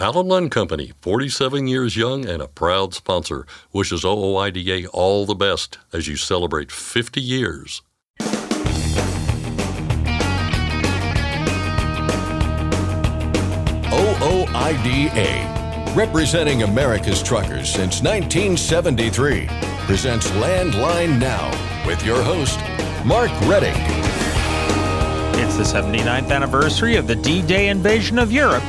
Allen Company, 47 years young and a proud sponsor, wishes OOIDA all the best as you celebrate 50 years. OOIDA, representing America's truckers since 1973, presents Landline Now with your host, Mark Redding. It's the 79th anniversary of the D-Day invasion of Europe,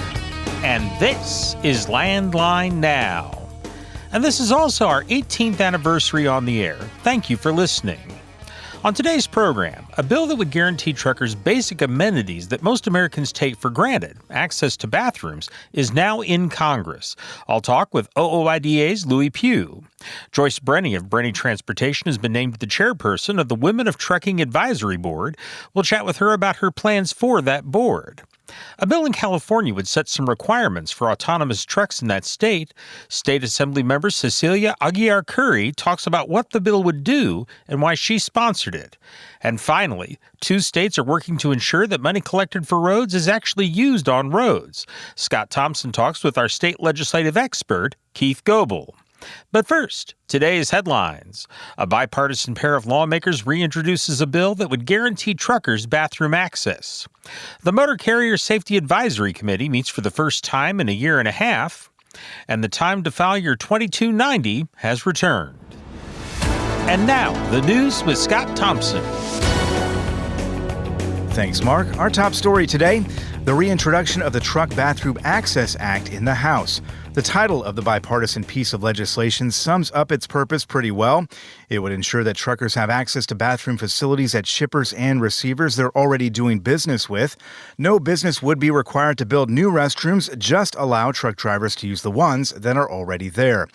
and this is Landline Now. And this is also our 18th anniversary on the air. Thank you for listening. On today's program, a bill that would guarantee truckers basic amenities that most Americans take for granted, access to bathrooms, is now in Congress. I'll talk with OOIDA's Louis Pugh. Joyce Brenny of Brenny Transportation has been named the chairperson of the Women of Trucking Advisory Board. We'll chat with her about her plans for that board. A bill in California would set some requirements for autonomous trucks in that state. State Assembly member Cecilia Aguiar Curry talks about what the bill would do and why she sponsored it. And finally, 2 states are working to ensure that money collected for roads is actually used on roads. Scott Thompson talks with our state legislative expert, Keith Goebel. But first, today's headlines. A bipartisan pair of lawmakers reintroduces a bill that would guarantee truckers bathroom access. The Motor Carrier Safety Advisory Committee meets for the first time in a year and a half. And the time to file your 2290 has returned. And now, the news with Scott Thompson. Thanks, Mark. Our top story today, the reintroduction of the Truck Bathroom Access Act in the House. The title of the bipartisan piece of legislation sums up its purpose pretty well. It would ensure that truckers have access to bathroom facilities at shippers and receivers they're already doing business with. No business would be required to build new restrooms, just allow truck drivers to use the ones that are already there.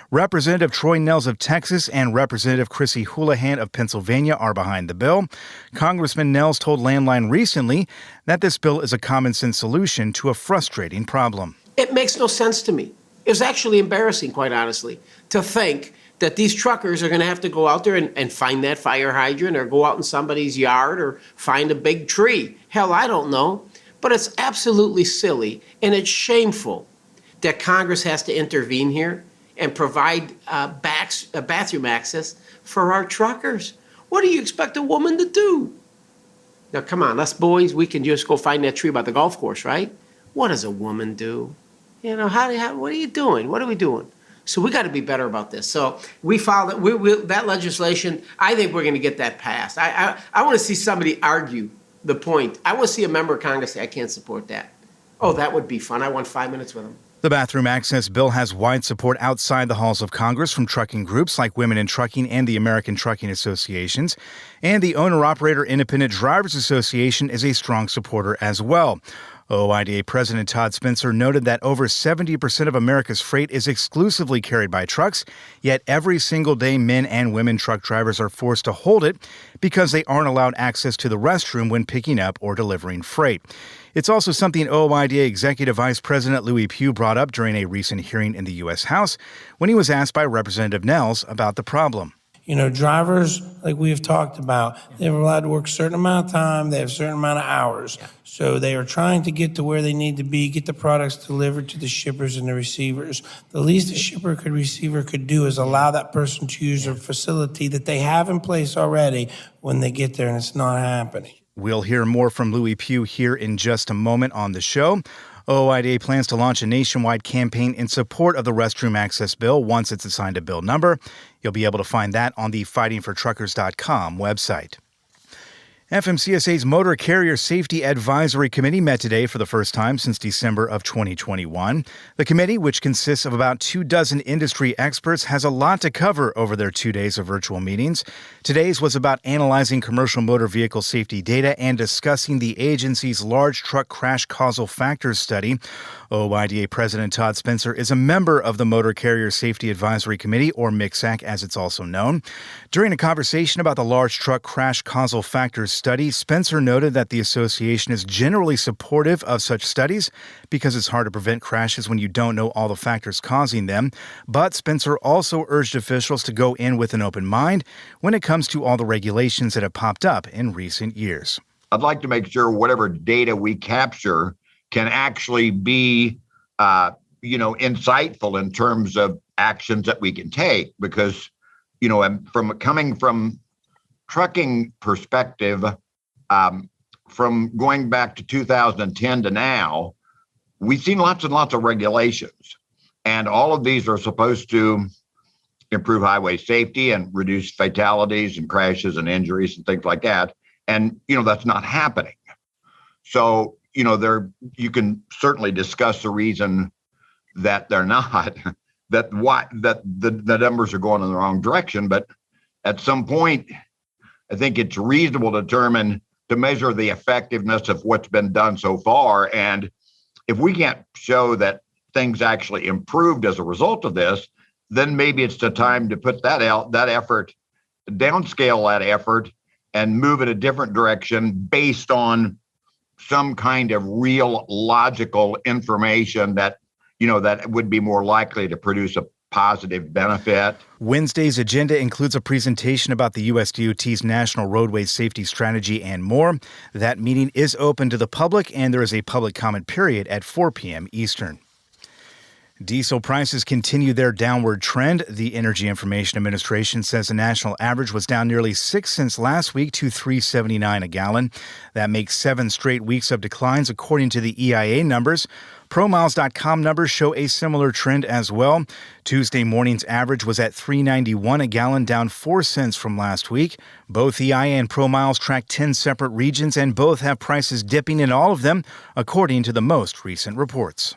Representative Troy Nehls of Texas and Representative Chrissy Houlihan of Pennsylvania are behind the bill. Congressman Nehls told Landline recently that this bill is a common-sense solution to a frustrating problem. It makes no sense to me. It was actually embarrassing, quite honestly, to think that these truckers are going to have to go out there and find that fire hydrant or go out in somebody's yard or find a big tree. Hell, I don't know. But it's absolutely silly and it's shameful that Congress has to intervene here and provide bathroom access for our truckers. What do you expect a woman to do? Now, come on, us boys, we can just go find that tree by the golf course, right? What does a woman do? You know, what are you doing? What are we doing? So we got to be better about this. So we filed that legislation. I think we're going to get that passed. I want to see somebody argue the point. I want to see a member of Congress say, I can't support that. Oh, that would be fun. I want 5 minutes with them. The bathroom access bill has wide support outside the halls of Congress from trucking groups like Women in Trucking and the American Trucking Associations. And the Owner-Operator Independent Drivers Association is a strong supporter as well. OOIDA President Todd Spencer noted that over 70% of America's freight is exclusively carried by trucks, yet every single day men and women truck drivers are forced to hold it because they aren't allowed access to the restroom when picking up or delivering freight. It's also something OOIDA Executive Vice President Louis Pugh brought up during a recent hearing in the U.S. House when he was asked by Representative Nehls about the problem. You know, drivers, like we have talked about, they're allowed to work a certain amount of time, they have a certain amount of hours. So they are trying to get to where they need to be, get the products delivered to the shippers and the receivers. The least a shipper could receiver could do is allow that person to use a facility that they have in place already when they get there, and it's not happening. We'll hear more from Louis Pugh here in just a moment on the show. OOIDA plans to launch a nationwide campaign in support of the restroom access bill once it's assigned a bill number. You'll be able to find that on the fightingfortruckers.com website. FMCSA's Motor Carrier Safety Advisory Committee met today for the first time since December of 2021. The committee, which consists of about 24 industry experts, has a lot to cover over their 2 days of virtual meetings. Today's was about analyzing commercial motor vehicle safety data and discussing the agency's large truck crash causal factors study. OOIDA President Todd Spencer is a member of the Motor Carrier Safety Advisory Committee, or MCSAC as it's also known. During a conversation about the large truck crash causal factors study, Spencer noted that the association is generally supportive of such studies because it's hard to prevent crashes when you don't know all the factors causing them. But Spencer also urged officials to go in with an open mind when it comes to all the regulations that have popped up in recent years. I'd like to make sure whatever data we capture can actually be insightful in terms of actions that we can take, because, coming from trucking perspective, from going back to 2010 to now, we've seen lots and lots of regulations, and all of these are supposed to improve highway safety and reduce fatalities and crashes and injuries and things like that. And, that's not happening. So, you can certainly discuss the reason that they're not, that the numbers are going in the wrong direction. But at some point, I think it's reasonable to measure the effectiveness of what's been done so far. And if we can't show that things actually improved as a result of this, then maybe it's the time to put that effort, downscale that effort, and move in a different direction based on some kind of real logical information that would be more likely to produce a positive benefit. Wednesday's agenda includes a presentation about the USDOT's National Roadway Safety Strategy and more. That meeting is open to the public, and there is a public comment period at 4 p.m. Eastern. Diesel prices continue their downward trend. The Energy Information Administration says the national average was down nearly 6 cents last week to $3.79 a gallon. That makes 7 straight weeks of declines, according to the EIA numbers. ProMiles.com numbers show a similar trend as well. Tuesday morning's average was at $3.91 a gallon, down 4 cents from last week. Both EIA and ProMiles track 10 separate regions, and both have prices dipping in all of them, according to the most recent reports.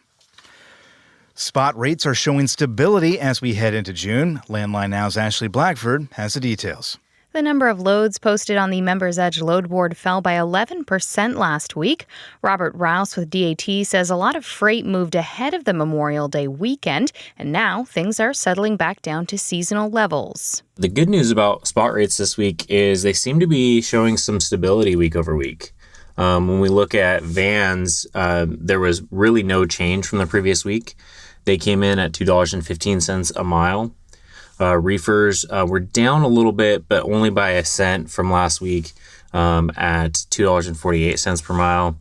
Spot rates are showing stability as we head into June. Landline Now's Ashley Blackford has the details. The number of loads posted on the Members Edge load board fell by 11% last week. Robert Rouse with DAT says a lot of freight moved ahead of the Memorial Day weekend, and now things are settling back down to seasonal levels. The good news about spot rates this week is they seem to be showing some stability week over week. When we look at vans, there was really no change from the previous week. They came in at $2.15 a mile. Reefers were down a little bit, but only by a cent from last week at $2.48 per mile.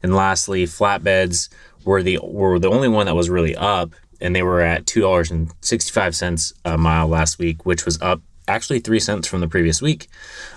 And lastly, flatbeds were the only one that was really up, and they were at $2.65 a mile last week, which was up actually 3 cents from the previous week.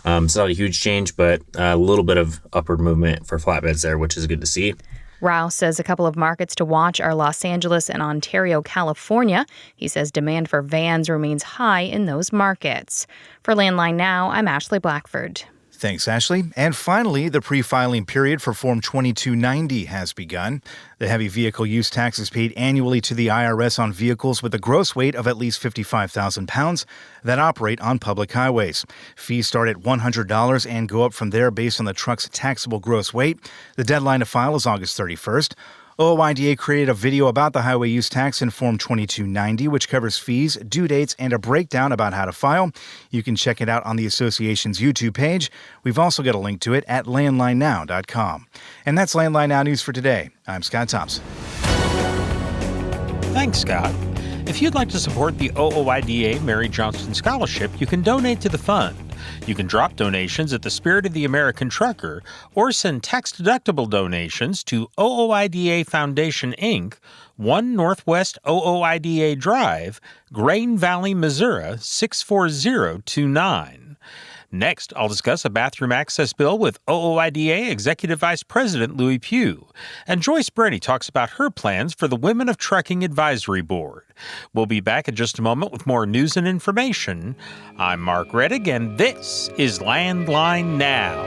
It's not a huge change, but a little bit of upward movement for flatbeds there, which is good to see. Rouse says a couple of markets to watch are Los Angeles and Ontario, California. He says demand for vans remains high in those markets. For Landline Now, I'm Ashley Blackford. Thanks, Ashley. And finally, the pre-filing period for Form 2290 has begun. The heavy vehicle use tax is paid annually to the IRS on vehicles with a gross weight of at least 55,000 pounds that operate on public highways. Fees start at $100 and go up from there based on the truck's taxable gross weight. The deadline to file is August 31st. OOIDA created a video about the highway use tax in Form 2290, which covers fees, due dates, and a breakdown about how to file. You can check it out on the association's YouTube page. We've also got a link to it at landlinenow.com. And that's Landline Now News for today. I'm Scott Thompson. Thanks, Scott. If you'd like to support the OOIDA Mary Johnston Scholarship, you can donate to the fund. You can drop donations at the Spirit of the American Trucker or send tax-deductible donations to OOIDA Foundation, Inc., 1 Northwest OOIDA Drive, Grain Valley, Missouri, 64029. Next, I'll discuss a bathroom access bill with OOIDA Executive Vice President Louis Pugh. And Joyce Brenny talks about her plans for the Women of Trucking Advisory Board. We'll be back in just a moment with more news and information. I'm Mark Reddick, and this is Landline Now.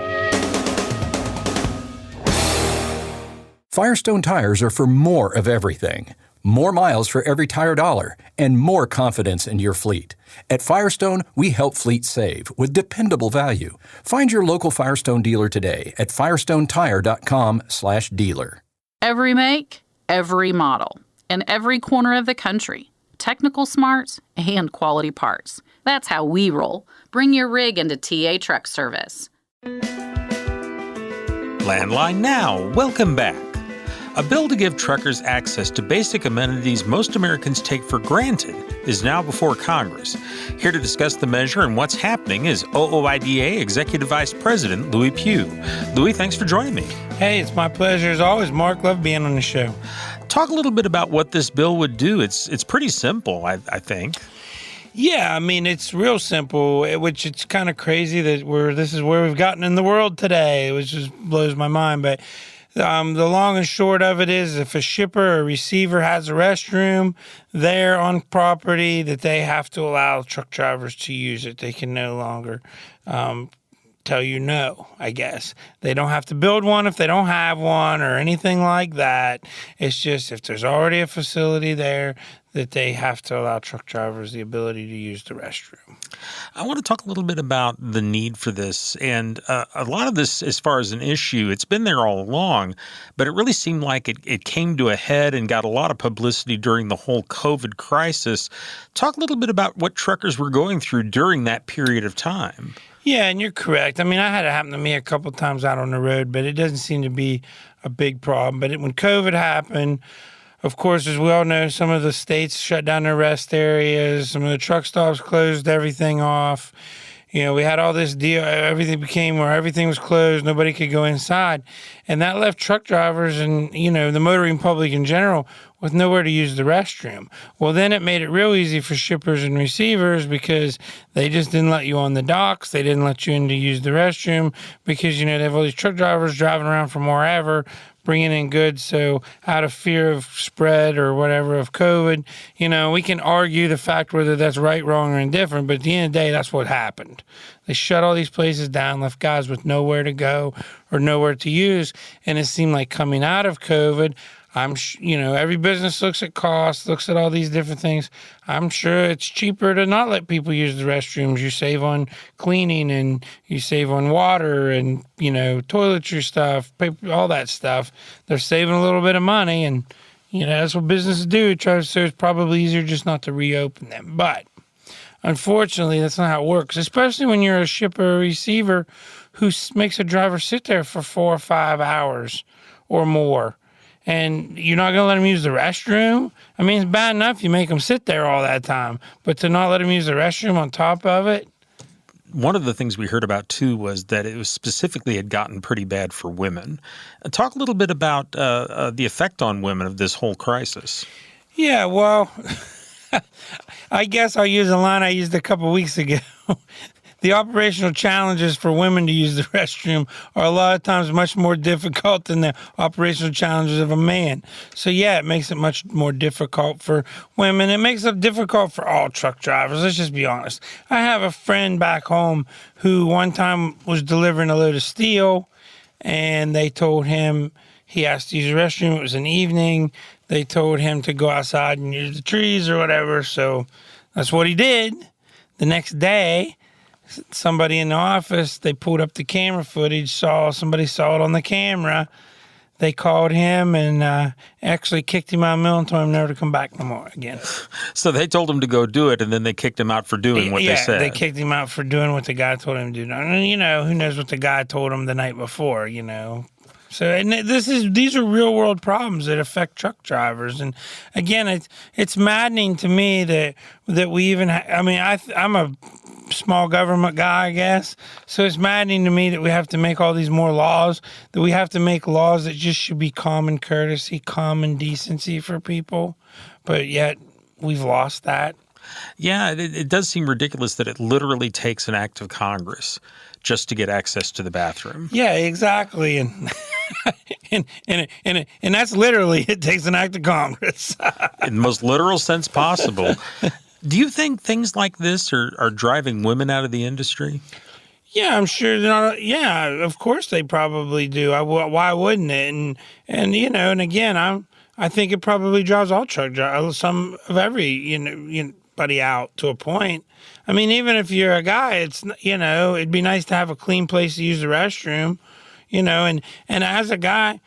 Firestone tires are for more of everything. More miles for every tire dollar, and more confidence in your fleet. At Firestone, we help fleets save with dependable value. Find your local Firestone dealer today at firestonetire.com/dealer. Every make, every model, in every corner of the country. Technical smarts and quality parts. That's how we roll. Bring your rig into TA Truck Service. Landline Now, welcome back. A bill to give truckers access to basic amenities most Americans take for granted is now before Congress. Here to discuss the measure and what's happening is OOIDA Executive Vice President Louis Pugh. Louis, thanks for joining me. Hey, it's my pleasure as always, Mark. Love being on the show. Talk a little bit about what this bill would do. It's pretty simple, I think. Yeah, I mean, it's real simple, which it's kind of crazy that this is where we've gotten in the world today, which just blows my mind. But the long and short of it is, if a shipper or receiver has a restroom there on property, that they have to allow truck drivers to use it. They can no longer tell you no, I guess. They don't have to build one if they don't have one or anything like that. It's just if there's already a facility there, that they have to allow truck drivers the ability to use the restroom. I want to talk a little bit about the need for this. And a lot of this, as far as an issue, it's been there all along, but it really seemed like it came to a head and got a lot of publicity during the whole COVID crisis. Talk a little bit about what truckers were going through during that period of time. Yeah, and you're correct. I mean, I had it happen to me a couple times out on the road, but it doesn't seem to be a big problem. But when COVID happened, of course, as we all know, some of the states shut down their rest areas. Some of the truck stops closed everything off. You know, we had all this deal. Everything became where everything was closed. Nobody could go inside. And that left truck drivers and, you know, the motoring public in general with nowhere to use the restroom. Well, then it made it real easy for shippers and receivers because they just didn't let you on the docks. They didn't let you in to use the restroom because, you know, they have all these truck drivers driving around from wherever, bringing in goods. So out of fear of spread or whatever of COVID, you know, we can argue the fact whether that's right, wrong, or indifferent, but at the end of the day, that's what happened. They shut all these places down, left guys with nowhere to go or nowhere to use. And it seemed like coming out of COVID, you know, every business looks at costs, looks at all these different things. I'm sure it's cheaper to not let people use the restrooms. You save on cleaning and you save on water and, you know, toiletry stuff, paper, all that stuff. They're saving a little bit of money and, you know, that's what businesses do. So it's probably easier just not to reopen them. But unfortunately, that's not how it works, especially when you're a shipper or receiver who makes a driver sit there for 4 or 5 hours or more. And you're not going to let them use the restroom? I mean, it's bad enough you make them sit there all that time, but to not let them use the restroom on top of it? One of the things we heard about, too, was that it was specifically had gotten pretty bad for women. Talk a little bit about the effect on women of this whole crisis. Yeah, well, I guess I'll use a line I used a couple weeks ago. The operational challenges for women to use the restroom are a lot of times much more difficult than the operational challenges of a man. So, yeah, it makes it much more difficult for women. It makes it difficult for all truck drivers. Let's just be honest. I have a friend back home who one time was delivering a load of steel, and they told him he has to use the restroom. It was an evening. They told him to go outside and use the trees or whatever. So that's what he did. The next day, somebody in the office, they pulled up the camera footage, somebody saw it on the camera. They called him and actually kicked him out of the mill and told him never to come back no more again. So they told him to go do it, and then they kicked him out for doing what they said. Yeah, they kicked him out for doing what the guy told him to do. And, you know, who knows what the guy told him the night before, you know. So, and these are real world problems that affect truck drivers. And again, it's maddening to me that we even, I'm a small government guy, I guess. So it's maddening to me that we have to make all these more laws, that we have to make laws that just should be common courtesy, common decency for people. But yet we've lost that. Yeah, it does seem ridiculous that it literally takes an act of Congress just to get access to the bathroom. Yeah, exactly. And and that's literally, it takes an act of Congress. In the most literal sense possible. Do you think things like this are driving women out of the industry? Yeah, I'm sure they're not. Yeah, of course they probably do. Why wouldn't it? And you know, and again, I think it probably drives all truck drivers, some of everybody out to a point. I mean, even if you're a guy, it's, you know, it'd be nice to have a clean place to use the restroom, you know, and as a guy,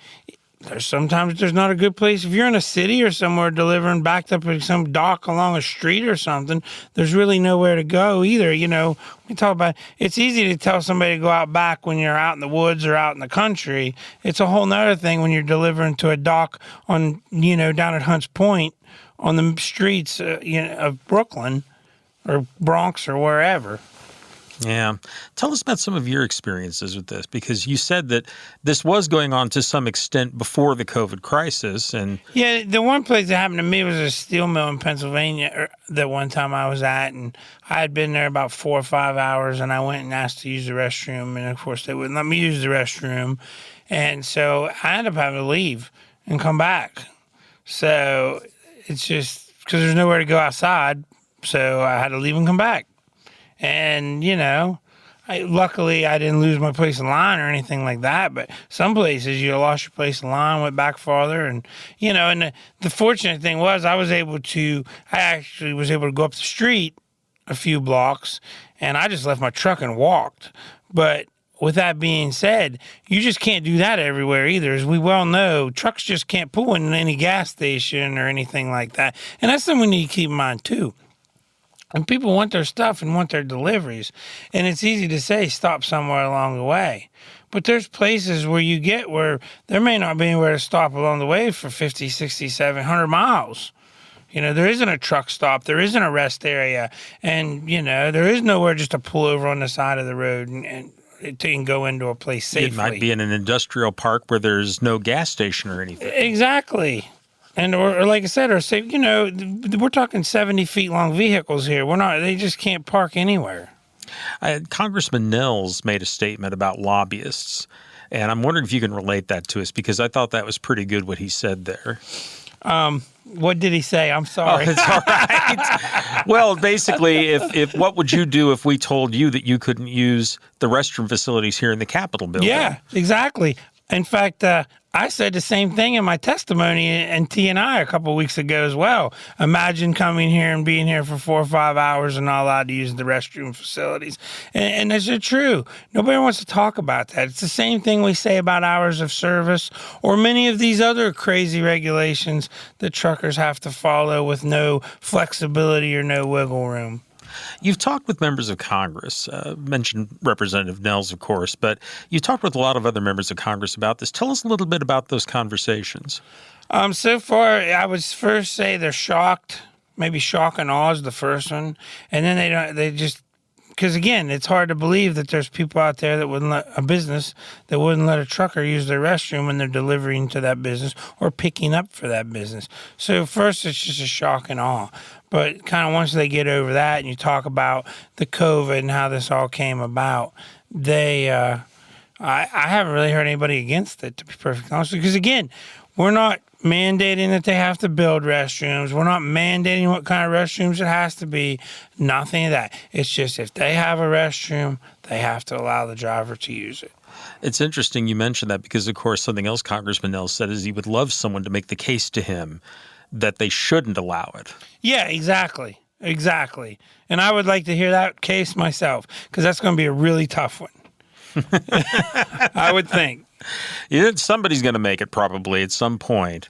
sometimes there's not a good place. If you're in a city or somewhere delivering backed up at some dock along a street or something, there's really nowhere to go either. You know, we talk about, it's easy to tell somebody to go out back when you're out in the woods or out in the country. It's a whole nother thing when you're delivering to a dock on, you know, down at Hunts Point on the streets, of Brooklyn or Bronx or wherever. Yeah. Tell us about some of your experiences with this, because you said that this was going on to some extent before the COVID crisis. And Yeah, the one place that happened to me was a steel mill in Pennsylvania that one time I was at, and I had been there about 4 or 5 hours, and I went and asked to use the restroom, and of course they wouldn't let me use the restroom. And so I ended up having to leave and come back. So it's just because there's nowhere to go outside, so I had to leave and come back. And, luckily I didn't lose my place in line or anything like that. But some places you lost your place in line, went back farther. And, and the fortunate thing was I actually was able to go up the street a few blocks, and I just left my truck and walked. But with that being said, you just can't do that everywhere either. As we well know, trucks just can't pull in any gas station or anything like that. And that's something we need to keep in mind too. And people want their stuff and want their deliveries. And it's easy to say stop somewhere along the way. But there's places where there may not be anywhere to stop along the way for 50, 60, 700 miles. There isn't a truck stop. There isn't a rest area. And, there is nowhere just to pull over on the side of the road and go into a place safely. It might be in an industrial park where there's no gas station or anything. Exactly. And or like I said, we're talking 70 feet long vehicles here. They just can't park anywhere. Congressman Nels made a statement about lobbyists, and I'm wondering if you can relate that to us, because I thought that was pretty good what he said there. What did he say? I'm sorry. Oh, it's all right. Well, basically, if what would you do if we told you that you couldn't use the restroom facilities here in the Capitol building? Yeah, exactly. In fact, I said the same thing in my testimony in T&I a couple of weeks ago as well. Imagine coming here and being here for 4 or 5 hours and not allowed to use the restroom facilities. And it's true. Nobody wants to talk about that. It's the same thing we say about hours of service or many of these other crazy regulations that truckers have to follow with no flexibility or no wiggle room. You've talked with members of Congress, mentioned Representative Nels, of course, but you've talked with a lot of other members of Congress about this. Tell us a little bit about those conversations. So far, I would first say they're shocked. Maybe shock and awe is the first one. And then because again, it's hard to believe that there's people out there that wouldn't let a trucker use their restroom when they're delivering to that business or picking up for that business. So first, it's just a shock and awe. But kind of once they get over that and you talk about the COVID and how this all came about, I haven't really heard anybody against it, to be perfectly honest. Because again, we're not mandating that they have to build restrooms. We're not mandating what kind of restrooms it has to be. Nothing of that. It's just if they have a restroom, they have to allow the driver to use it. It's interesting you mentioned that because, of course, something else Congressman Nels said is he would love someone to make the case to him that they shouldn't allow it. Yeah, exactly. And I would like to hear that case myself, because that's going to be a really tough one. I would think. Somebody's going to make it probably at some point.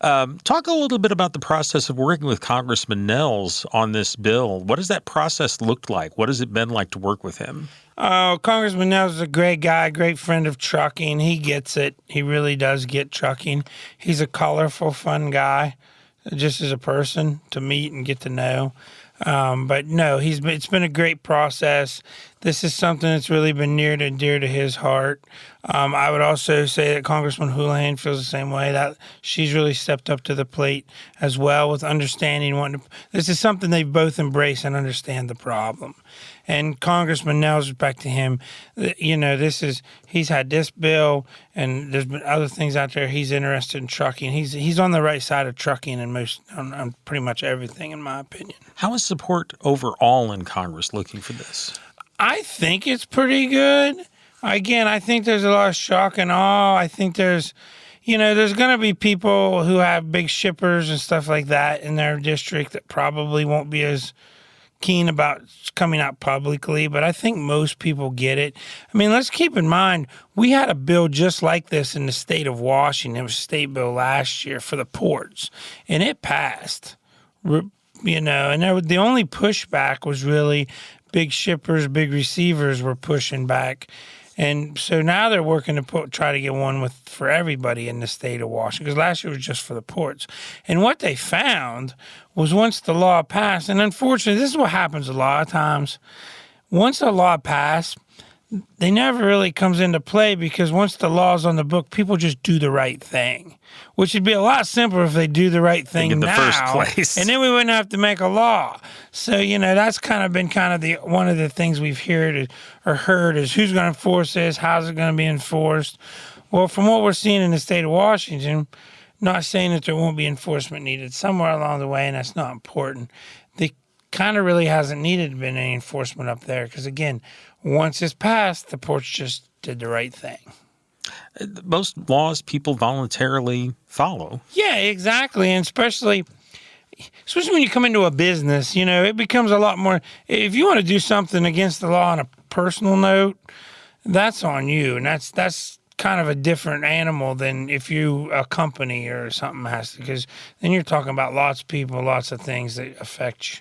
Talk a little bit about the process of working with Congressman Nels on this bill. What does that process look like? What has it been like to work with him? Congressman Nels is a great guy, great friend of trucking. He gets it. He really does get trucking. He's a colorful, fun guy, just as a person to meet and get to know. But no, it's been a great process. This is something that's really been near and dear to his heart. I would also say that Congressman Houlihan feels the same way, that she's really stepped up to the plate as well with understanding. This is something they both embrace and understand the problem. And Congressman Nels, back to him, he's had this bill, and there's been other things out there. He's interested in trucking. He's on the right side of trucking on pretty much everything, in my opinion. How is support overall in Congress looking for this? I think it's pretty good. Again, I think there's a lot of shock and awe. I think there's going to be people who have big shippers and stuff like that in their district that probably won't be as keen about coming out publicly, but I think most people get it. I mean, let's keep in mind, we had a bill just like this in the state of Washington. It was a state bill last year for the ports, and it passed, and the only pushback was really big shippers, big receivers were pushing back. And so now they're working to try to get one for everybody in the state of Washington, because last year was just for the ports. And what they found was once the law passed, and unfortunately, this is what happens a lot of times. once a law passed, they never really comes into play because once the law's on the book, people just do the right thing, which would be a lot simpler if they do the right thing in the now, first place. and then we wouldn't have to make a law. So, that's been one of the things we've heard is who's going to enforce this, how's it going to be enforced. Well, from what we're seeing in the state of Washington, not saying that there won't be enforcement needed somewhere along the way, and that's not important. They kind of really hasn't needed been any enforcement up there because, again, once it's passed, the courts just did the right thing. Most laws people voluntarily follow. Yeah, exactly. And especially when you come into a business, it becomes a lot more. If you want to do something against the law on a personal note, that's on you. And that's kind of a different animal than if a company or something has to, because then you're talking about lots of people, lots of things that affect you.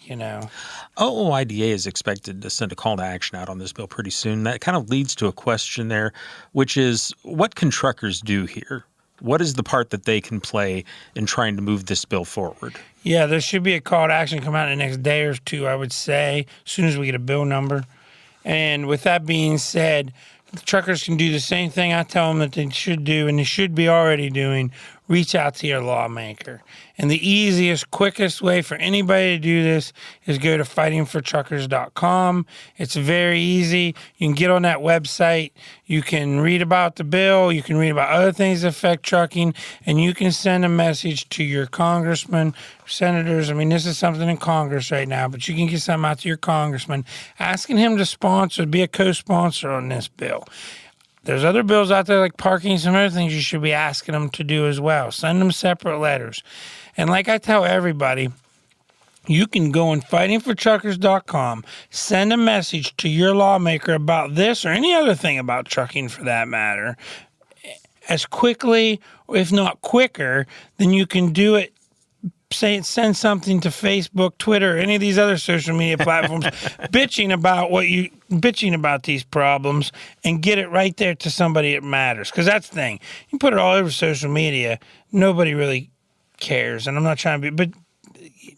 OOIDA is expected to send a call to action out on this bill pretty soon. That kind of leads to a question there, which is, what can truckers do here? What is the part that they can play in trying to move this bill forward? Yeah, there should be a call to action come out in the next day or two, I would say, as soon as we get a bill number. And with that being said, the truckers can do the same thing I tell them that they should do, and they should be already doing. Reach out to your lawmaker. And the easiest, quickest way for anybody to do this is go to fightingfortruckers.com. It's very easy. You can get on that website. You can read about the bill. You can read about other things that affect trucking. And you can send a message to your congressman, senators. I mean, this is something in Congress right now, but you can get something out to your congressman asking him to be a co-sponsor on this bill. There's other bills out there like parking and some other things you should be asking them to do as well. Send them separate letters. And like I tell everybody, you can go on fightingfortruckers.com, send a message to your lawmaker about this or any other thing about trucking for that matter, as quickly, or if not quicker, than you can do it. Send something to Facebook, Twitter, any of these other social media platforms, bitching about these problems, and get it right there to somebody it matters. Because that's the thing. You put it all over social media, nobody really cares. And I'm not trying to be, but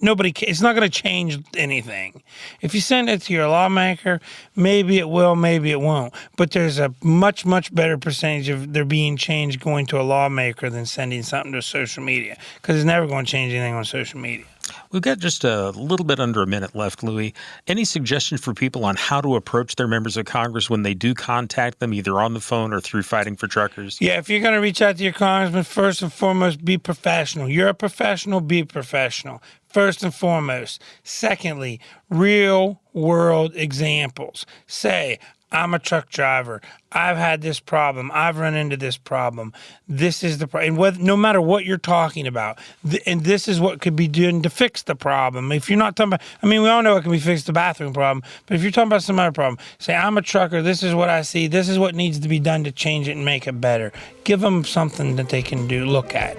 it's not going to change anything. If you send it to your lawmaker, maybe it will, maybe it won't. But there's a much, much better percentage of there being change going to a lawmaker than sending something to social media, because it's never going to change anything on social media. We've got just a little bit under a minute left, Louis. Any suggestions for people on how to approach their members of Congress when they do contact them, either on the phone or through Fighting for Truckers? Yeah, if you're going to reach out to your congressman, first and foremost, be professional. You're a professional, be professional. First and foremost. Secondly, real-world examples. Say, I'm a truck driver. I've had this problem. I've run into this problem. This is the problem. And no matter what you're talking about, and this is what could be done to fix the problem. If you're not talking about, we all know it can be fixed, the bathroom problem, but if you're talking about some other problem, say, I'm a trucker. This is what I see. This is what needs to be done to change it and make it better. Give them something that they can look at.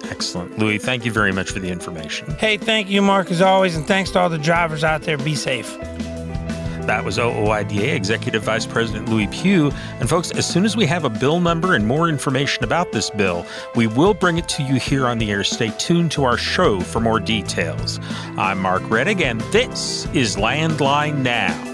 Excellent. Louis, thank you very much for the information. Hey, thank you, Mark, as always, and thanks to all the drivers out there. Be safe. That was OOIDA Executive Vice President Louis Pugh. And folks, as soon as we have a bill number and more information about this bill, we will bring it to you here on the air. Stay tuned to our show for more details. I'm Mark Reddick, and this is Landline Now.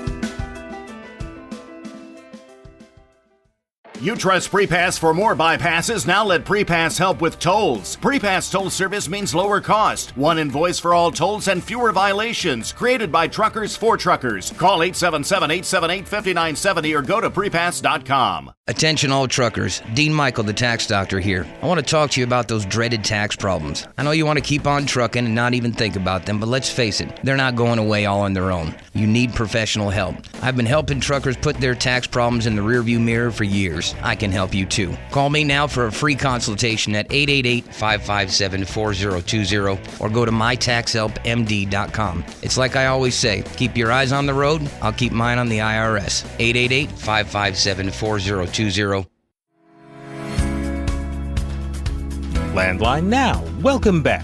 You trust PrePass for more bypasses? Now let PrePass help with tolls. PrePass toll service means lower cost, one invoice for all tolls, and fewer violations. Created by truckers for truckers. Call 877-878-5970 or go to prepass.com. Attention all truckers, Dean Michael, the tax doctor here. I want to talk to you about those dreaded tax problems. I know you want to keep on trucking and not even think about them, but let's face it, they're not going away all on their own. You need professional help. I've been helping truckers put their tax problems in the rearview mirror for years. I can help you too. Call me now for a free consultation at 888-557-4020 or go to mytaxhelpmd.com. It's like I always say, keep your eyes on the road, I'll keep mine on the IRS. 888-557-4020. Landline Now. Welcome back.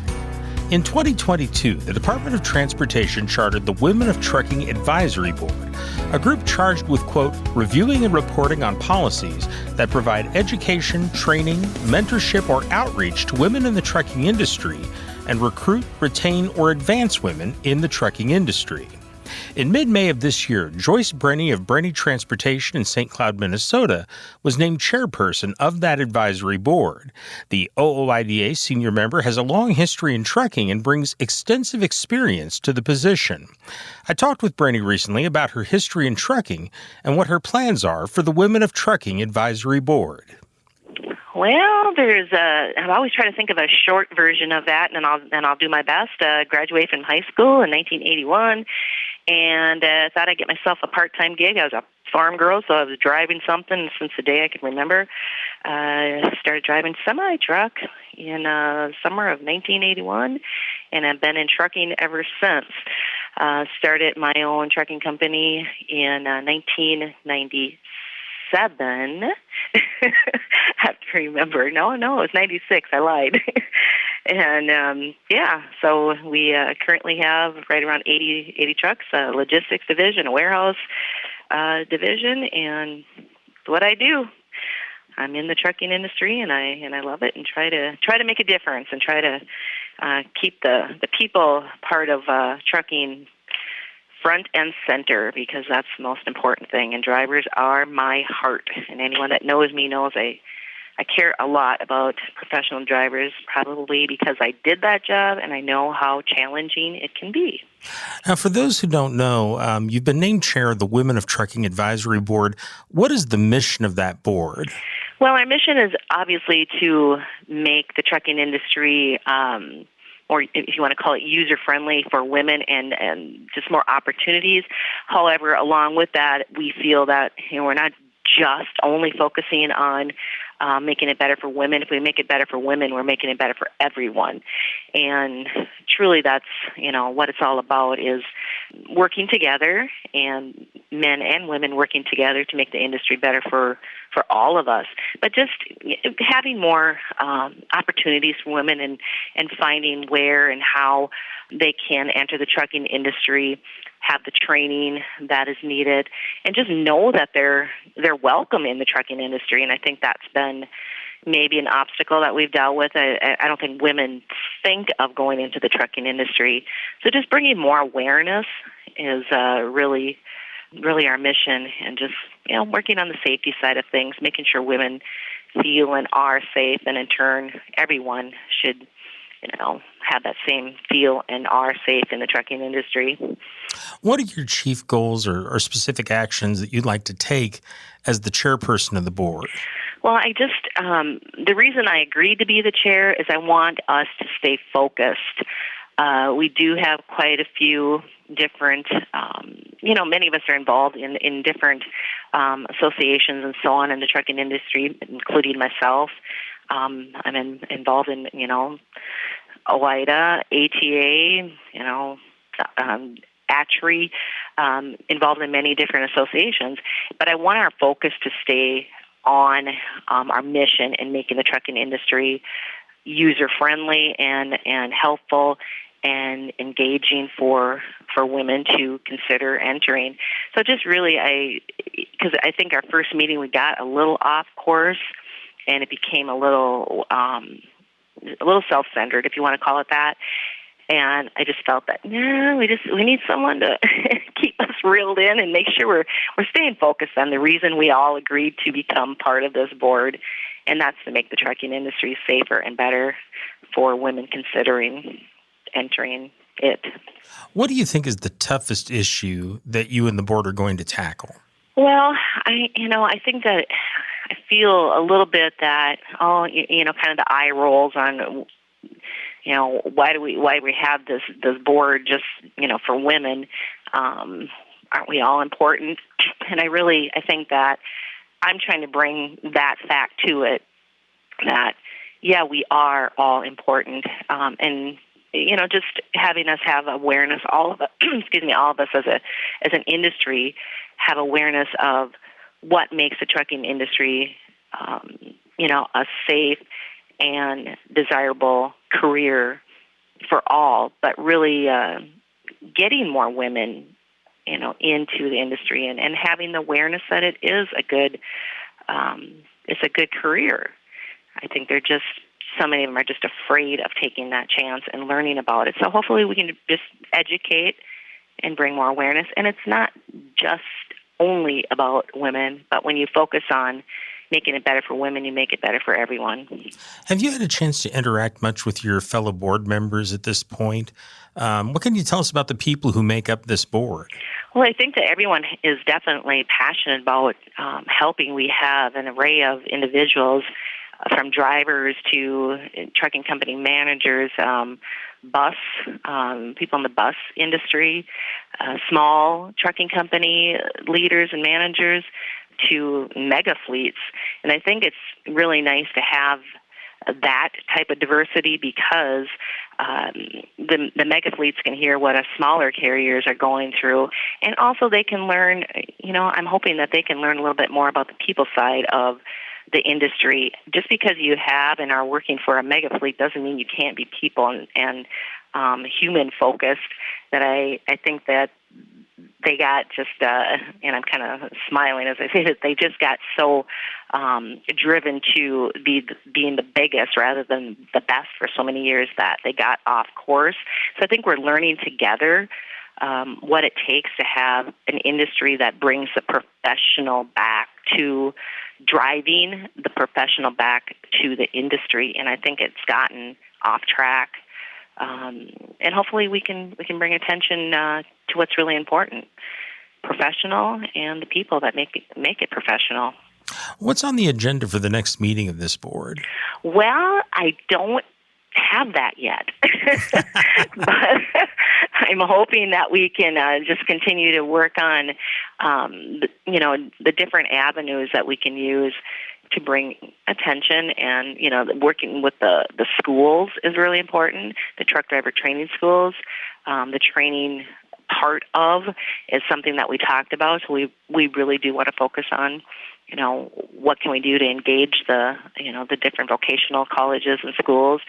In 2022, the Department of Transportation chartered the Women of Trucking Advisory Board, a group charged with, quote, reviewing and reporting on policies that provide education, training, mentorship, or outreach to women in the trucking industry and recruit, retain, or advance women in the trucking industry. In mid-May of this year, Joyce Brenny of Brenny Transportation in St. Cloud, Minnesota, was named chairperson of that advisory board. The OOIDA senior member has a long history in trucking and brings extensive experience to the position. I talked with Brenny recently about her history in trucking and what her plans are for the Women of Trucking Advisory Board. Well, I'm always trying to think of a short version of that, and I'll do my best. Graduated from high school in 1981, and thought I'd get myself a part-time gig. I was a farm girl, so I was driving something since the day I could remember. Started driving semi-truck in summer of 1981, and I've been in trucking ever since. Started my own trucking company in 1997. I have to remember. No, it was 96. I lied. And, so we currently have right around 80 trucks, a logistics division, a warehouse division, and what I do. I'm in the trucking industry, and I love it, and try to make a difference, and try to keep the people part of trucking front and center, because that's the most important thing. And drivers are my heart. And anyone that knows me knows I care a lot about professional drivers, probably because I did that job and I know how challenging it can be. Now, for those who don't know, you've been named chair of the Women of Trucking Advisory Board. What is the mission of that board? Well, our mission is obviously to make the trucking industry or if you want to call it user-friendly for women and just more opportunities. However, along with that, we feel that we're not just only focusing on making it better for women. If we make it better for women, we're making it better for everyone. And truly that's, what it's all about, is working together, and men and women working together to make the industry better for all of us. But just having more opportunities for women and finding where and how they can enter the trucking industry, have the training that is needed, and just know that they're welcome in the trucking industry. And I think that's been maybe an obstacle that we've dealt with. I don't think women think of going into the trucking industry. So just bringing more awareness is really our mission, and just working on the safety side of things, making sure women feel and are safe, and in turn everyone should have that same feel and are safe in the trucking industry. What are your chief goals or specific actions that you'd like to take as the chairperson of the board? Well, the reason I agreed to be the chair is I want us to stay focused. We do have quite a few different, many of us are involved in different associations and so on in the trucking industry, including myself. I'm involved in, OIDA, ATA, ATRI, involved in many different associations. But I want our focus to stay on our mission in making the trucking industry user-friendly and helpful and engaging for women to consider entering. So just really, because I think our first meeting we got a little off course, and it became a little self-centered, if you want to call it that. And I just felt that we need someone to keep us reeled in and make sure we're staying focused on the reason we all agreed to become part of this board, and that's to make the trucking industry safer and better for women considering entering it. What do you think is the toughest issue that you and the board are going to tackle? Well, I think that I feel a little bit that kind of the eye rolls on why do we have this board just for women? Aren't we all important? And I think that I'm trying to bring that fact to it, that we are all important, and just having us have awareness, all of us, all of us as an industry have awareness of what makes the trucking industry, a safe and desirable career for all, but really getting more women, into the industry and having the awareness that it is it's a good career. I think so many of them are just afraid of taking that chance and learning about it. So hopefully we can just educate and bring more awareness. And it's not just only about women, but when you focus on making it better for women, you make it better for everyone. Have you had a chance to interact much with your fellow board members at this point? What can you tell us about the people who make up this board? Well, I think that everyone is definitely passionate about helping. We have an array of individuals, from drivers to trucking company managers, bus people in the bus industry, small trucking company leaders and managers, to mega fleets. And I think it's really nice to have that type of diversity, because the mega fleets can hear what us smaller carriers are going through, and also they can learn, I'm hoping that they can learn a little bit more about the people side of the industry. Just because you have and are working for a mega fleet doesn't mean you can't be people and human focused. That I think that they got just, and I'm kind of smiling as I say that, they just got so driven to being the biggest rather than the best for so many years that they got off course. So I think we're learning together what it takes to have an industry that brings the professional back to driving, the professional back to the industry. And I think it's gotten off track. And hopefully we can bring attention to what's really important: professional and the people that make it professional. What's on the agenda for the next meeting of this board? Well, I don't have that yet, but I'm hoping that we can just continue to work on, the different avenues that we can use to bring attention. And, working with the schools is really important, the truck driver training schools. The training part of is something that we talked about. So we really do want to focus on, what can we do to engage the different vocational colleges and schools,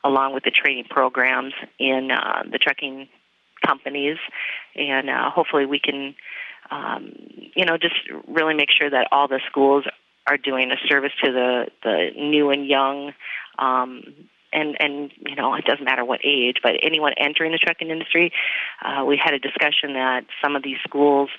along with the training programs in the trucking companies. And hopefully we can, just really make sure that all the schools are doing a service to the new and young, and it doesn't matter what age, but anyone entering the trucking industry. We had a discussion that some of these schools,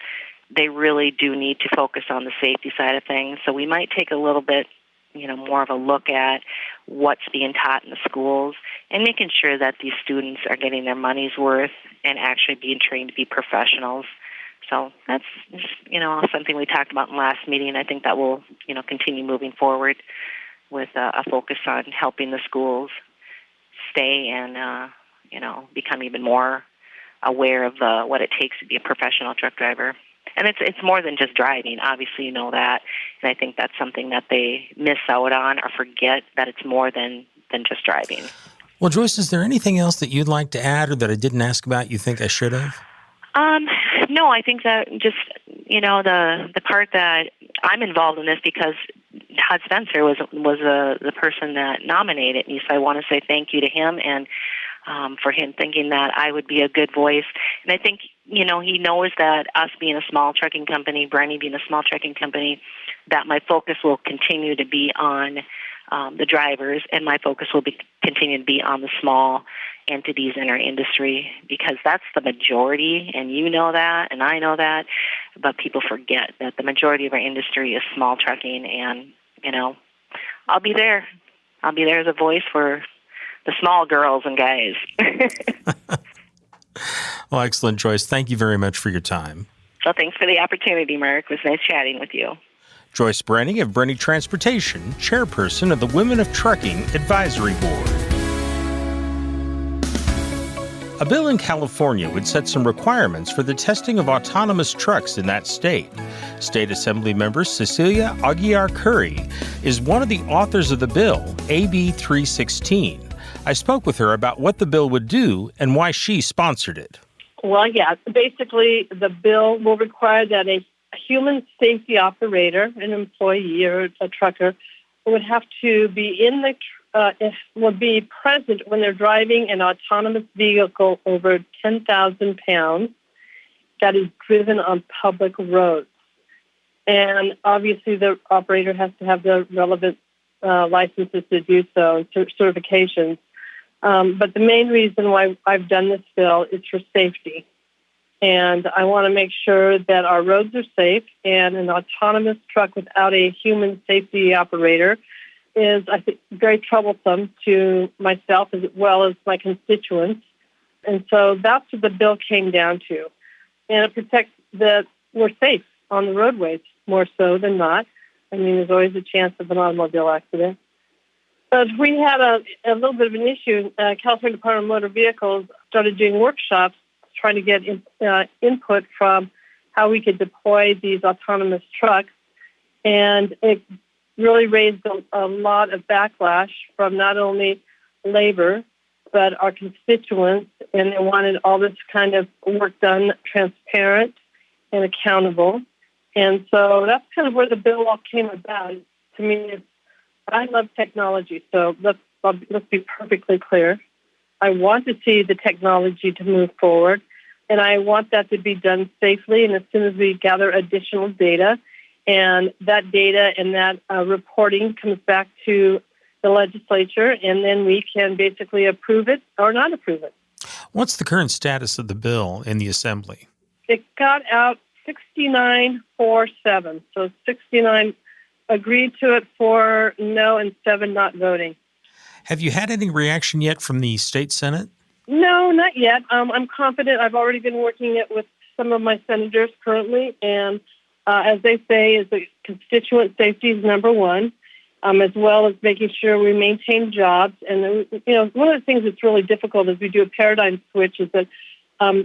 they really do need to focus on the safety side of things. So we might take a little bit, more of a look at what's being taught in the schools and making sure that these students are getting their money's worth and actually being trained to be professionals. So that's just, something we talked about in the last meeting, and I think that will, continue moving forward with a focus on helping the schools stay and, become even more aware of what it takes to be a professional truck driver. And it's more than just driving. Obviously, you know that. And I think that's something that they miss out on or forget, that it's more than just driving. Well, Joyce, is there anything else that you'd like to add or that I didn't ask about you think I should have? No, I think that just, the part that I'm involved in this because Todd Spencer was the person that nominated me. So I want to say thank you to him and for him thinking that I would be a good voice. And I think, he knows that us being a small trucking company, Brenny being a small trucking company, that my focus will continue to be on the drivers, and my focus will continue to be on the small entities in our industry, because that's the majority, and you know that, and I know that, but people forget that the majority of our industry is small trucking, and, I'll be there. I'll be there as a voice for the small girls and guys. Well, excellent, Joyce. Thank you very much for your time. Well, thanks for the opportunity, Mark. It was nice chatting with you. Joyce Brenny of Brenny Transportation, chairperson of the Women of Trucking Advisory Board. A bill in California would set some requirements for the testing of autonomous trucks in that state. State Assembly member Cecilia Aguiar Curry is one of the authors of the bill, AB 316. I spoke with her about what the bill would do and why she sponsored it. Well, yeah, basically the bill will require that a human safety operator, an employee or a trucker, would have to be would be present when they're driving an autonomous vehicle over 10,000 pounds that is driven on public roads. And obviously the operator has to have the relevant licenses to do so and certifications. But the main reason why I've done this bill is for safety. And I want to make sure that our roads are safe, and an autonomous truck without a human safety operator is, I think, very troublesome to myself as well as my constituents. And so that's what the bill came down to. And it protects that we're safe on the roadways more so than not. I mean, there's always a chance of an automobile accident. But we had a little bit of an issue. California Department of Motor Vehicles started doing workshops trying to get input from how we could deploy these autonomous trucks. And it really raised a lot of backlash from not only labor, but our constituents. And they wanted all this kind of work done transparent and accountable. And so that's kind of where the bill all came about. To me, I love technology, so let's be perfectly clear. I want to see the technology to move forward, and I want that to be done safely. And as soon as we gather additional data, and that data and that reporting comes back to the legislature, and then we can basically approve it or not approve it. What's the current status of the bill in the Assembly? It got out 69-4-7, so 69 agreed to it for no and 7 not voting. Have you had any reaction yet from the state Senate? No, not yet. I'm confident. I've already been working it with some of my senators currently, and as they say, is the constituent safety is number one, as well as making sure we maintain jobs. And one of the things that's really difficult as we do a paradigm switch is that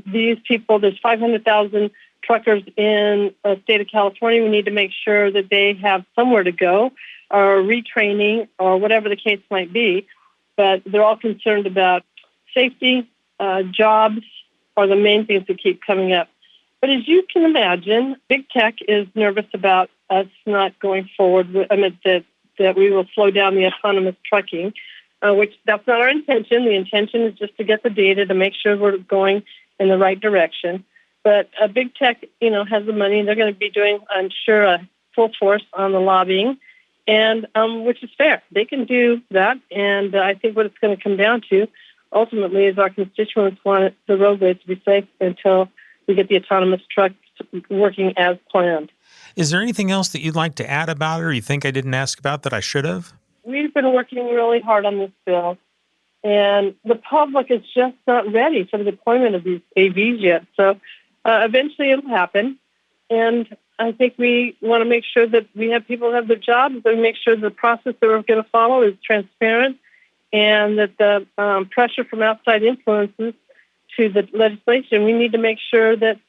these people, there's 500,000 truckers in the state of California. We need to make sure that they have somewhere to go or retraining or whatever the case might be. But they're all concerned about safety, jobs are the main things that keep coming up. But as you can imagine, big tech is nervous about us not going forward. That we will slow down the autonomous trucking, which that's not our intention. The intention is just to get the data to make sure we're going in the right direction. But big tech, has the money. They're going to be doing, I'm sure, a full force on the lobbying, and which is fair. They can do that, and I think what it's going to come down to ultimately is our constituents want the roadways to be safe until we get the autonomous trucks working as planned. Is there anything else that you'd like to add about it or you think I didn't ask about that I should have? We've been working really hard on this bill, and the public is just not ready for the deployment of these AVs yet. So eventually it'll happen, and I think we want to make sure that we have people have their jobs, but we make sure the process that we're going to follow is transparent, and that the pressure from outside influences to the legislation, we need to make sure that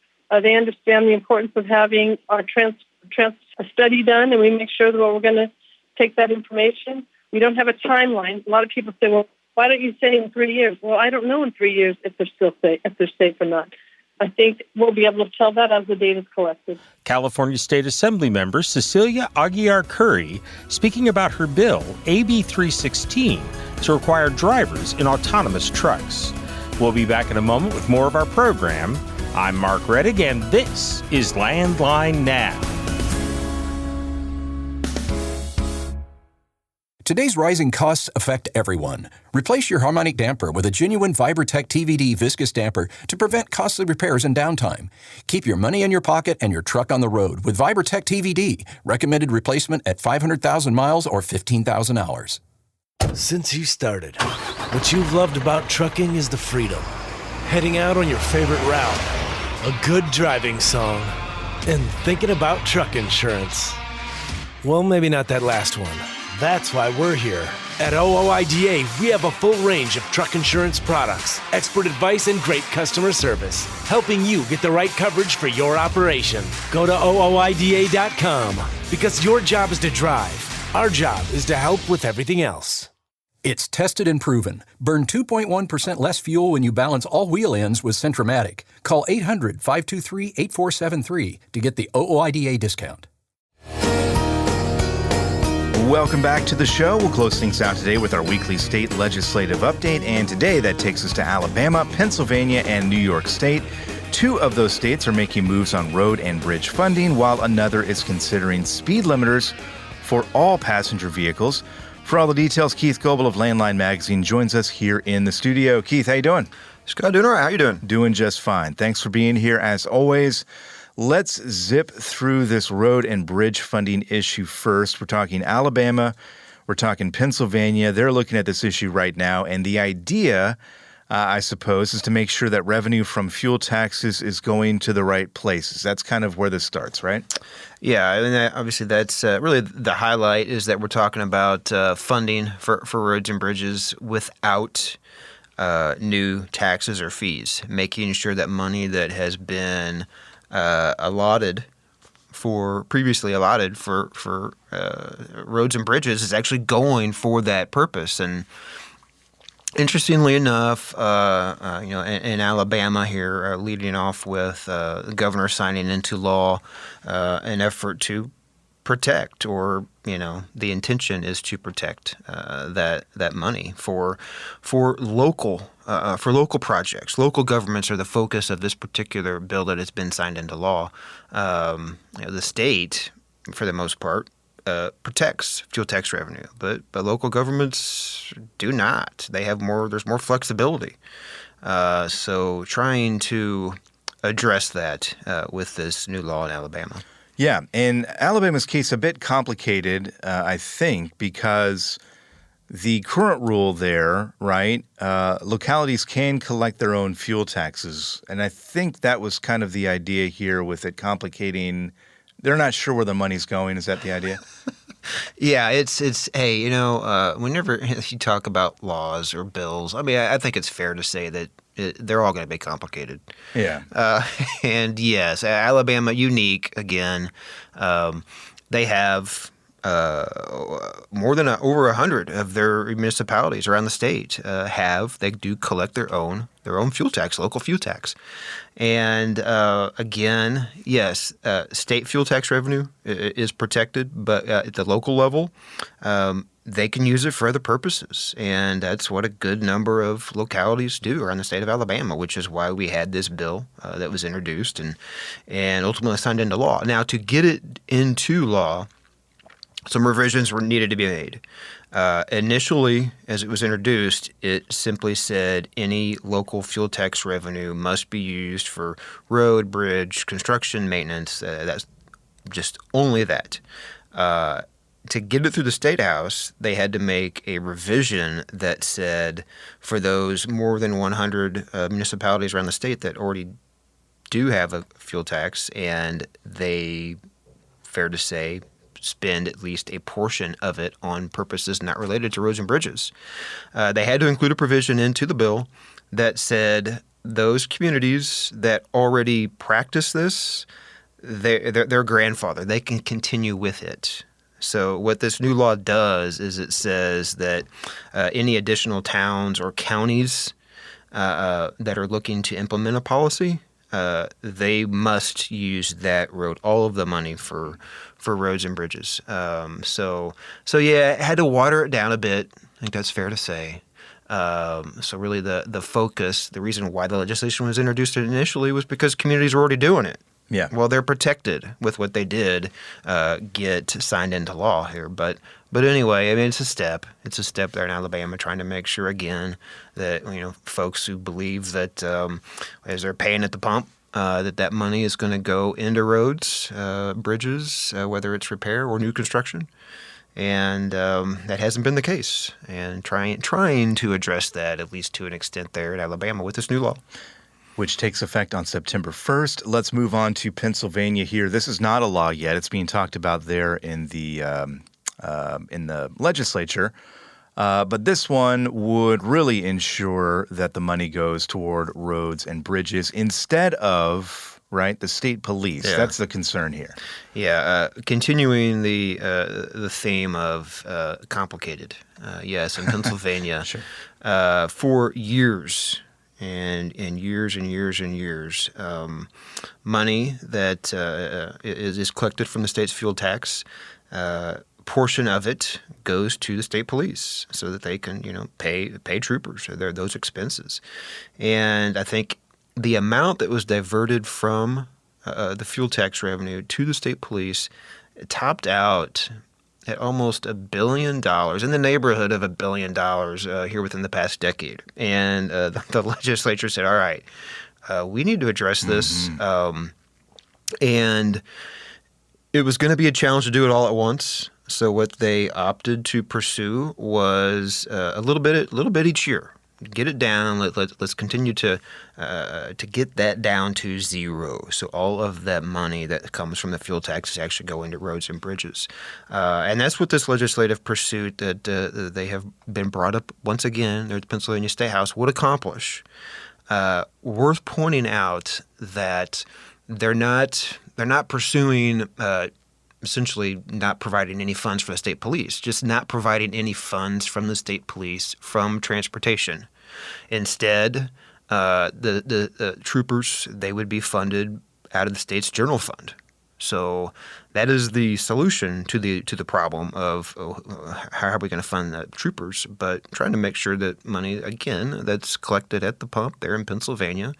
they understand the importance of having our a study done, and we make sure that we're going to take that information. We don't have a timeline. A lot of people say, well, why don't you say in 3 years? Well, I don't know in 3 years if they're still safe, if they're safe or not. I think we'll be able to tell that as the data is collected. California State Assembly member Cecilia Aguiar-Curry speaking about her bill, AB 316, to require drivers in autonomous trucks. We'll be back in a moment with more of our program. I'm Mark Reddick, and this is Landline Now. Today's rising costs affect everyone. Replace your harmonic damper with a genuine VibraTech TVD viscous damper to prevent costly repairs and downtime. Keep your money in your pocket and your truck on the road with VibraTech TVD. Recommended replacement at 500,000 miles or 15,000 hours. Since you started, what you've loved about trucking is the freedom. Heading out on your favorite route, a good driving song, and thinking about truck insurance. Well, maybe not that last one. That's why we're here. At OOIDA, we have a full range of truck insurance products, expert advice, and great customer service, helping you get the right coverage for your operation. Go to OOIDA.com, because your job is to drive. Our job is to help with everything else. It's tested and proven. Burn 2.1% less fuel when you balance all wheel ends with Centromatic. Call 800-523-8473 to get the OOIDA discount. Welcome back to the show. We'll close things out today with our weekly state legislative update, and today that takes us to Alabama, Pennsylvania, and New York State. 2 of those states are making moves on road and bridge funding, while another is considering speed limiters for all passenger vehicles. For all the details, Keith Goebel of Landline Magazine joins us here in the studio. Keith, how you doing? Scott, doing all right. How you doing? Doing just fine. Thanks for being here as always. Let's zip through this road and bridge funding issue first. We're talking Alabama. We're talking Pennsylvania. They're looking at this issue right now. And the idea, I suppose, is to make sure that revenue from fuel taxes is going to the right places. That's kind of where this starts, right? Yeah, and obviously that's really the highlight is that we're talking about funding for roads and bridges without new taxes or fees, making sure that money that has been previously allotted for roads and bridges is actually going for that purpose. And interestingly enough, in Alabama here, leading off with the governor signing into law an effort to protect, or the intention is to protect that money for local projects. Local governments are the focus of this particular bill that has been signed into law. The state, for the most part, protects fuel tax revenue, but local governments do not. They have more. There's more flexibility. So trying to address that with this new law in Alabama. Yeah, in Alabama's case, a bit complicated, I think, because the current rule there, right, localities can collect their own fuel taxes. And I think that was kind of the idea here with it complicating. They're not sure where the money's going. Is that the idea? Yeah, it's hey, whenever you talk about laws or bills, I mean, I think it's fair to say that they're all going to be complicated. Yeah. And yes, Alabama, unique again. They have more than over 100 of their municipalities around the state they do collect their own fuel tax, local fuel tax. And again, yes, state fuel tax revenue is protected, but at the local level, they can use it for other purposes. And that's what a good number of localities do around the state of Alabama, which is why we had this bill that was introduced and ultimately signed into law. Now, to get it into law, some revisions were needed to be made. Initially, as it was introduced, it simply said any local fuel tax revenue must be used for road, bridge, construction, maintenance. That's just only that. To get it through the State House, they had to make a revision that said for those more than 100 municipalities around the state that already do have a fuel tax, and they, fair to say, spend at least a portion of it on purposes not related to roads and bridges. They had to include a provision into the bill that said those communities that already practice this, they're grandfathered. They can continue with it. So what this new law does is it says that any additional towns or counties that are looking to implement a policy, they must use that road, all of the money for roads and bridges. So yeah, it had to water it down a bit. I think that's fair to say. So really the focus, the reason why the legislation was introduced initially was because communities were already doing it. Yeah. Well, they're protected with what they did get signed into law here. But anyway, I mean, it's a step. It's a step there in Alabama trying to make sure, again, that, folks who believe that as they're paying at the pump, that money is going to go into roads, bridges, whether it's repair or new construction. And that hasn't been the case. And trying to address that, at least to an extent there in Alabama with this new law. Which takes effect on September 1st. Let's move on to Pennsylvania here. This is not a law yet. It's being talked about there in the legislature. But this one would really ensure that the money goes toward roads and bridges instead of, right, the state police. Yeah. That's the concern here. Yeah, continuing the theme of complicated. Yes, in Pennsylvania, Sure. For years and years and years and years, money that is collected from the state's fuel tax, portion of it goes to the state police so that they can, pay troopers or those expenses. And I think the amount that was diverted from the fuel tax revenue to the state police topped out at almost $1 billion, in the neighborhood of $1 billion here within the past decade. And the legislature said, all right, we need to address this. And it was going to be a challenge to do it all at once. So what they opted to pursue was a little bit each year. Get it down. Let's continue to get that down to zero. So all of that money that comes from the fuel tax is actually going to roads and bridges, and that's what this legislative pursuit that they have been brought up once again. The Pennsylvania State House would accomplish. Worth pointing out that they're not pursuing. Essentially not providing any funds for the state police, just not providing any funds from the state police from transportation. Instead, the troopers, they would be funded out of the state's general fund. So that is the solution to the problem of how are we going to fund the troopers, but trying to make sure that money, again, that's collected at the pump there in Pennsylvania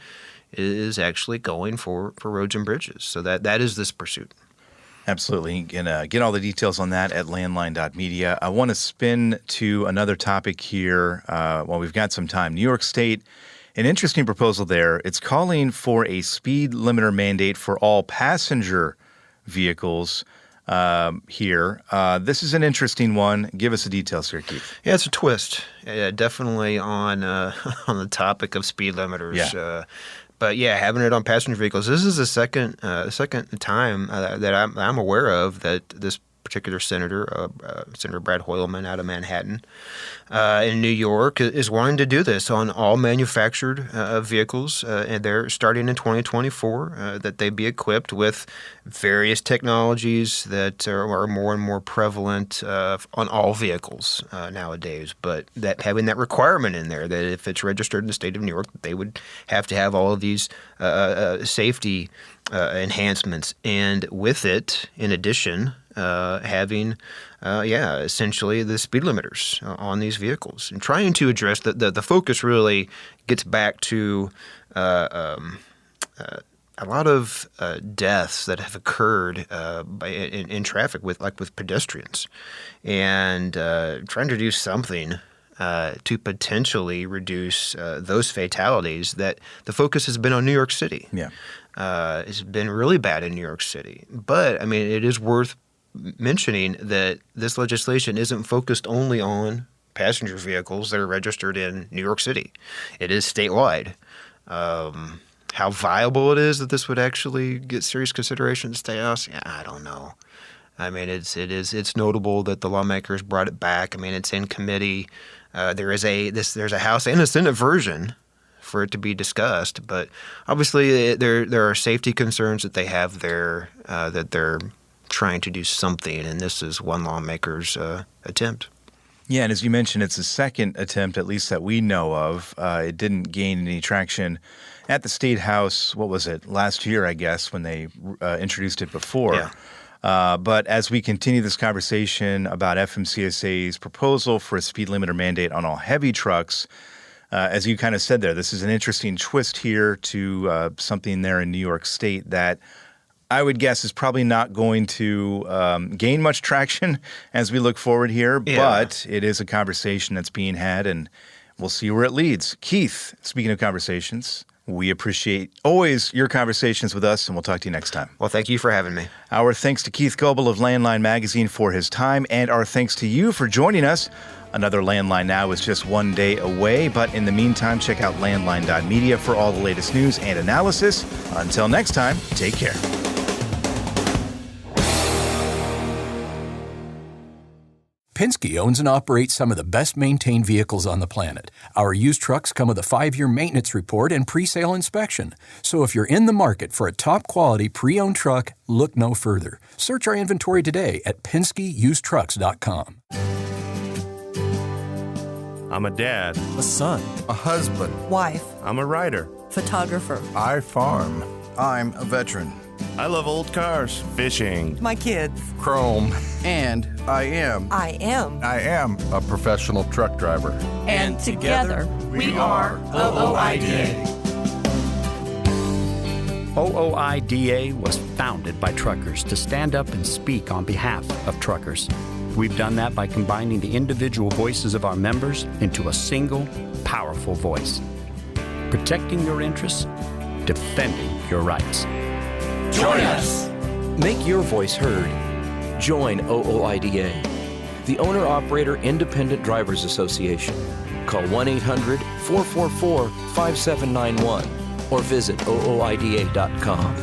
is actually going for roads and bridges. So that is this pursuit. Absolutely. You can get all the details on that at landline.media. I want to spin to another topic here while we've got some time. New York State, an interesting proposal there. It's calling for a speed limiter mandate for all passenger vehicles here. This is an interesting one. Give us the details here, Keith. Yeah, it's a twist. Definitely on the topic of speed limiters. Yeah. But yeah, having it on passenger vehicles. This is the second time that I'm aware of that this particular senator, Senator Brad Hoylman out of Manhattan in New York, is wanting to do this on all manufactured vehicles, and they're starting in 2024 that they be equipped with various technologies that are more and more prevalent on all vehicles nowadays. But that having that requirement in there that if it's registered in the state of New York, they would have to have all of these safety enhancements, and with it, in addition, having essentially the speed limiters on these vehicles, and trying to address the focus really gets back to a lot of deaths that have occurred in traffic with pedestrians, and trying to do something to potentially reduce those fatalities. That the focus has been on New York City. Yeah. It's been really bad in New York City. But, I mean, it is worth mentioning that this legislation isn't focused only on passenger vehicles that are registered in New York City. It is statewide. How viable it is that this would actually get serious consideration in the State House, I don't know. I mean, it's notable that the lawmakers brought it back. I mean, it's in committee. There's a House and a Senate version for it to be discussed, but obviously there are safety concerns that they have there that they're trying to do something, and this is one lawmaker's attempt. Yeah, and as you mentioned, it's the second attempt, at least that we know of. It didn't gain any traction at the State House, what was it, last year, I guess, when they introduced it before. Yeah. But as we continue this conversation about FMCSA's proposal for a speed limiter mandate on all heavy trucks, as you kind of said there, this is an interesting twist here to something there in New York State that I would guess is probably not going to gain much traction as we look forward here, but it is a conversation that's being had, and we'll see where it leads. Keith, speaking of conversations, we appreciate always your conversations with us, and we'll talk to you next time. Well, thank you for having me. Our thanks to Keith Goebel of Landline Magazine for his time, and our thanks to you for joining us. Another Landline Now is just one day away, but in the meantime, check out landline.media for all the latest news and analysis. Until next time, take care. Penske owns and operates some of the best-maintained vehicles on the planet. Our used trucks come with a 5-year maintenance report and pre-sale inspection. So if you're in the market for a top-quality pre-owned truck, look no further. Search our inventory today at PenskeUsedTrucks.com. I'm a dad, a son, a husband, wife, I'm a writer, photographer. I farm. I'm a veteran. I love old cars, fishing, my kids, Chrome, and I am a professional truck driver. And together we are OOIDA. OOIDA was founded by truckers to stand up and speak on behalf of truckers. We've done that by combining the individual voices of our members into a single, powerful voice. Protecting your interests, defending your rights. Join us! Make your voice heard. Join OOIDA, the Owner-Operator Independent Drivers Association. Call 1-800-444-5791 or visit ooida.com.